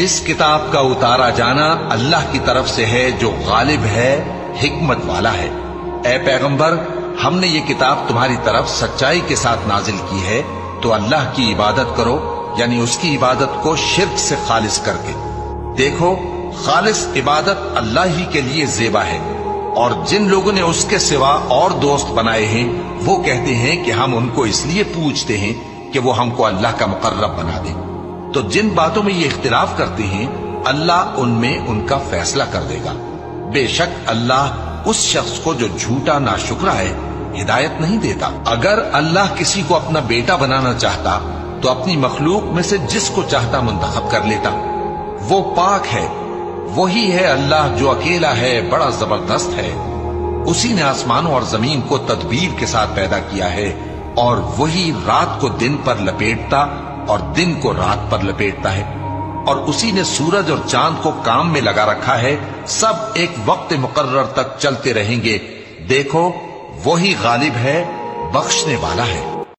اس کتاب کا اتارا جانا اللہ کی طرف سے ہے جو غالب ہے، حکمت والا ہے۔ اے پیغمبر، ہم نے یہ کتاب تمہاری طرف سچائی کے ساتھ نازل کی ہے، تو اللہ کی عبادت کرو، یعنی اس کی عبادت کو شرک سے خالص کر کے۔ دیکھو، خالص عبادت اللہ ہی کے لیے زیبا ہے، اور جن لوگوں نے اس کے سوا اور دوست بنائے ہیں وہ کہتے ہیں کہ ہم ان کو اس لیے پوچھتے ہیں کہ وہ ہم کو اللہ کا مقرب بنا دیں۔ تو جن باتوں میں یہ اختلاف کرتے ہیں اللہ ان میں ان کا فیصلہ کر دے گا۔ بے شک اللہ اس شخص کو جو جھوٹا ناشکرا ہے ہدایت نہیں دیتا۔ اگر اللہ کسی کو اپنا بیٹا بنانا چاہتا تو اپنی مخلوق میں سے جس کو چاہتا منتخب کر لیتا۔ وہ پاک ہے، وہی ہے اللہ جو اکیلا ہے، بڑا زبردست ہے۔ اسی نے آسمانوں اور زمین کو تدبیر کے ساتھ پیدا کیا ہے، اور وہی رات کو دن پر لپیٹتا اور دن کو رات پر لپیٹتا ہے، اور اسی نے سورج اور چاند کو کام میں لگا رکھا ہے، سب ایک وقت مقرر تک چلتے رہیں گے۔ دیکھو، وہی غالب ہے، بخشنے والا ہے۔